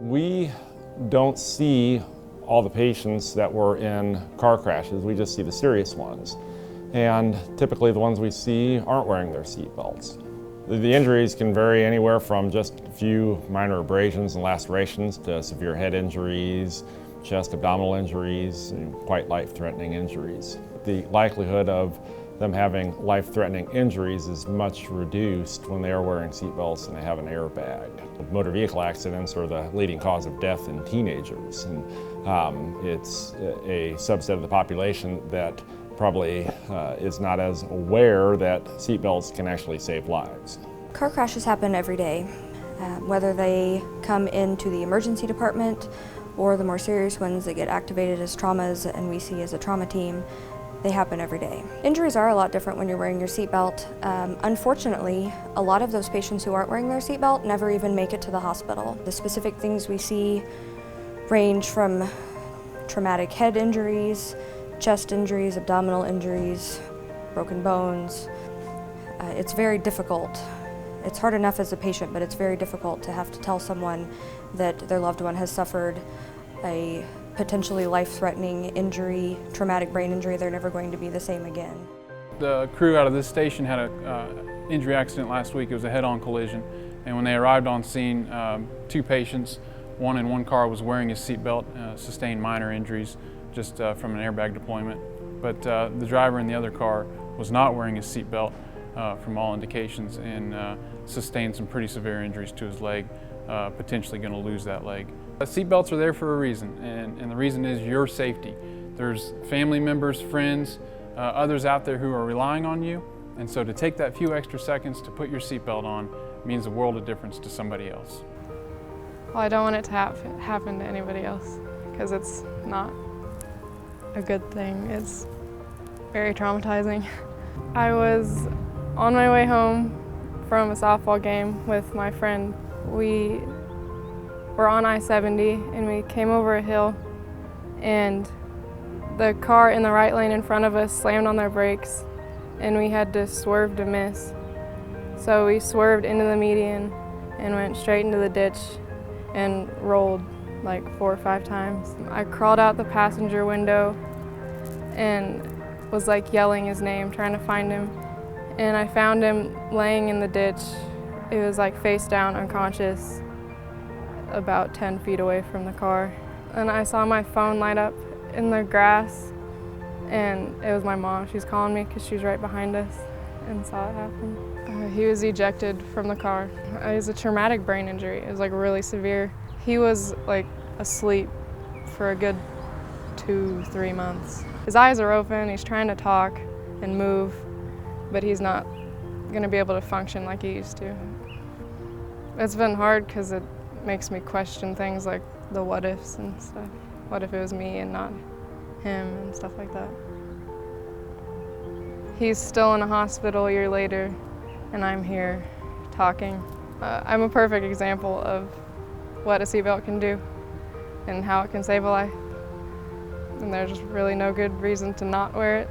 We don't see all the patients that were in car crashes, we just see the serious ones. And typically the ones we see aren't wearing their seat belts. The injuries can vary anywhere from just a few minor abrasions and lacerations to severe head injuries, chest, abdominal injuries, and quite life-threatening injuries. The likelihood of them having life-threatening injuries is much reduced when they are wearing seat belts and they have an airbag. Motor vehicle accidents are the leading cause of death in teenagers, and it's a subset of the population that probably is not as aware that seat belts can actually save lives. Car crashes happen every day, whether they come into the emergency department or the more serious ones that get activated as traumas and we see as a trauma team. They happen every day. Injuries are a lot different when you're wearing your seatbelt. Unfortunately, a lot of those patients who aren't wearing their seatbelt never even make it to the hospital. The specific things we see range from traumatic head injuries, chest injuries, abdominal injuries, broken bones. It's very difficult. It's hard enough as a patient, but it's very difficult to have to tell someone that their loved one has suffered a potentially life-threatening injury, traumatic brain injury. They're never going to be the same again. The crew out of this station had an injury accident last week. It was a head-on collision, and when they arrived on scene, two patients, one in one car was wearing his seatbelt, sustained minor injuries just from an airbag deployment. But the driver in the other car was not wearing his seatbelt from all indications and sustained some pretty severe injuries to his leg, potentially going to lose that leg. Seatbelts are there for a reason, and the reason is your safety. There's family members, friends, others out there who are relying on you, and so to take that few extra seconds to put your seatbelt on means a world of difference to somebody else. Well, I don't want it to happen to anybody else because it's not a good thing. It's very traumatizing. I was on my way home from a softball game with my friend. We were on I-70 and we came over a hill and the car in the right lane in front of us slammed on their brakes and we had to swerve to miss. So we swerved into the median and went straight into the ditch and rolled like 4 or 5 times. I crawled out the passenger window and was like yelling his name, trying to find him. And I found him laying in the ditch. It was like face down, unconscious, about 10 feet away from the car. And I saw my phone light up in the grass, and it was my mom. She was calling me because she was right behind us and saw it happen. He was ejected from the car. It was a traumatic brain injury. It was like really severe. He was like asleep for a good 2-3 months. His eyes are open, he's trying to talk and move, but he's not gonna be able to function like he used to. It's been hard because it makes me question things like the what ifs and stuff. What if it was me and not him and stuff like that. He's still in a hospital a year later and I'm here talking. I'm a perfect example of what a seatbelt can do and how it can save a life. And there's really no good reason to not wear it.